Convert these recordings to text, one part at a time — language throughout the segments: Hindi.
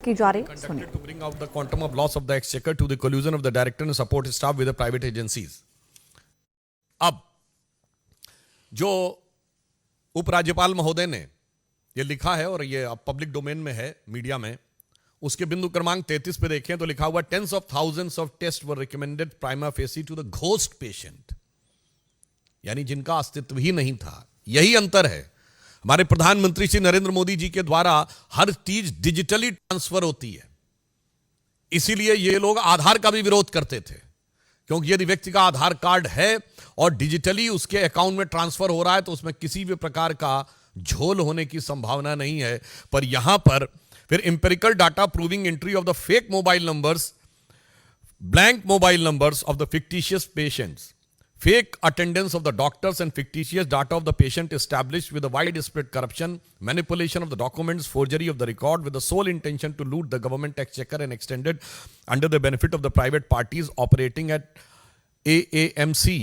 की जा रही, सुनिए। To bring out the quantum of loss of the exchequer to the collusion of the director and support staff with the private agencies. अब जो उपराज्यपाल महोदय ने ये लिखा है और ये अब पब्लिक डोमेन में है मीडिया में, उसके बिंदु क्रमांक 33 पे देखें तो लिखा हुआ tens of thousands of test were recommended prima facie to the ghost patient, यानी जिनका अस्तित्व ही नहीं था। यही अंतर है। हमारे प्रधानमंत्री श्री नरेंद्र मोदी जी के द्वारा हर चीज डिजिटली ट्रांसफर होती है, इसीलिए ये लोग आधार का भी विरोध करते थे, क्योंकि यदि व्यक्ति का आधार कार्ड है और डिजिटली उसके अकाउंट में ट्रांसफर हो रहा है तो उसमें किसी भी प्रकार का झोल होने की संभावना नहीं है। पर यहां पर फिर empirical data proving entry of the fake mobile numbers, blank mobile numbers of the fictitious patients, fake attendance of the doctors and fictitious data of the patient established with a widespread corruption, manipulation of the documents, forgery of the record with the sole intention to loot the government exchequer and extended under the benefit of the private parties operating at AAMC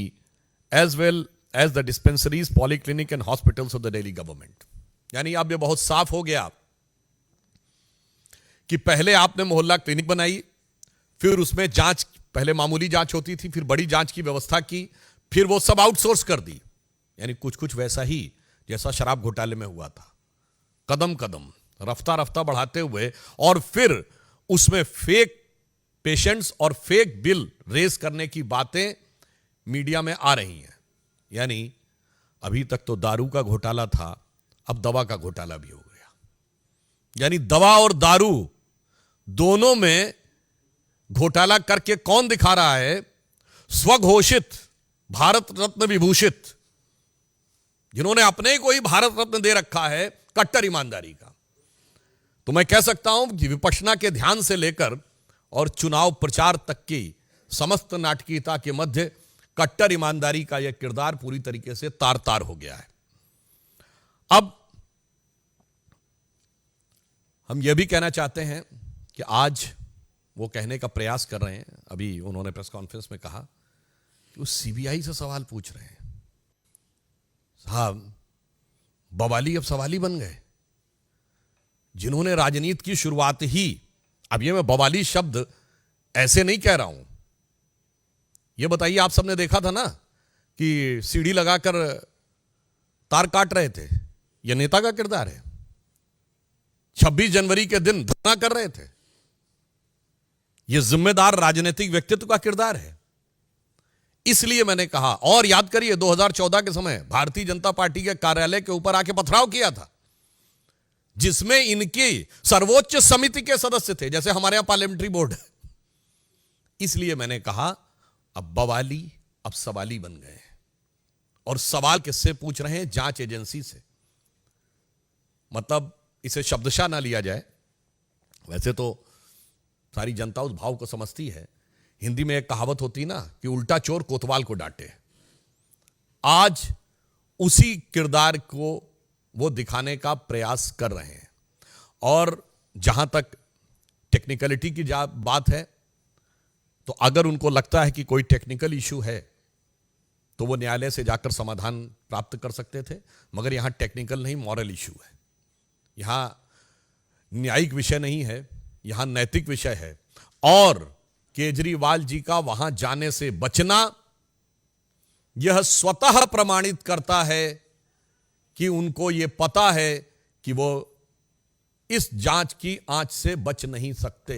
as well as the dispensaries, polyclinic and hospitals of the Delhi government. यानी अब ये बहुत साफ हो गया कि पहले आपने मोहल्ला क्लिनिक बनाई, फिर उसमें जांच, पहले मामूली जांच होती थी, फिर बड़ी जांच की व्यवस्था की, फिर वो सब आउटसोर्स कर दी। यानी कुछ कुछ वैसा ही जैसा शराब घोटाले में हुआ था, कदम कदम रफ्ता रफ्ता बढ़ाते हुए, और फिर उसमें फेक पेशेंट्स और फेक बिल रेज करने की बातें मीडिया में आ रही हैं। यानी अभी तक तो दारू का घोटाला था, अब दवा का घोटाला भी हो गया। यानी दवा और दारू दोनों में घोटाला करके कौन दिखा रहा है? स्वघोषित भारत रत्न विभूषित, जिन्होंने अपने को ही भारत रत्न दे रखा है कट्टर ईमानदारी का। तो मैं कह सकता हूं कि विपक्षना के ध्यान से लेकर और चुनाव प्रचार तक की समस्त नाटकीयता के मध्य कट्टर ईमानदारी का यह किरदार पूरी तरीके से तार तार हो गया है। अब हम यह भी कहना चाहते हैं कि आज वो कहने का प्रयास कर रहे हैं, अभी उन्होंने प्रेस कॉन्फ्रेंस में कहा कि वो सीबीआई से सवाल पूछ रहे हैं। साहब, बवाली अब सवाली बन गए, जिन्होंने राजनीति की शुरुआत ही, अब ये मैं बवाली शब्द ऐसे नहीं कह रहा हूं, ये बताइए, आप सबने देखा था ना कि सीढ़ी लगाकर तार काट रहे थे, यह नेता का किरदार है। 26 जनवरी के दिन धरना कर रहे थे, यह जिम्मेदार राजनीतिक व्यक्तित्व का किरदार है। इसलिए मैंने कहा, और याद करिए 2014 के समय भारतीय जनता पार्टी के कार्यालय के ऊपर आके पथराव किया था, जिसमें इनकी सर्वोच्च समिति के सदस्य थे, जैसे हमारे यहां पार्लियामेंट्री बोर्ड है। इसलिए मैंने कहा अब बवाली अब सवाली बन गए हैं, और सवाल किससे पूछ रहे हैं? जांच एजेंसी से। मतलब इसे शब्दशः ना लिया जाए, वैसे तो सारी जनता उस भाव को समझती है। हिंदी में एक कहावत होती ना कि उल्टा चोर कोतवाल को डांटे। आज उसी किरदार को वो दिखाने का प्रयास कर रहे हैं। और जहां तक टेक्निकलिटी की बात है, तो अगर उनको लगता है कि कोई टेक्निकल इशू है तो वो न्यायालय से जाकर समाधान प्राप्त कर सकते थे, मगर यहां टेक्निकल नहीं, मॉरल इशू है। यहां न्यायिक विषय नहीं है, यहां नैतिक विषय है। और केजरीवाल जी का वहां जाने से बचना यह स्वतः प्रमाणित करता है कि उनको यह पता है कि वो इस जांच की आंच से बच नहीं सकते।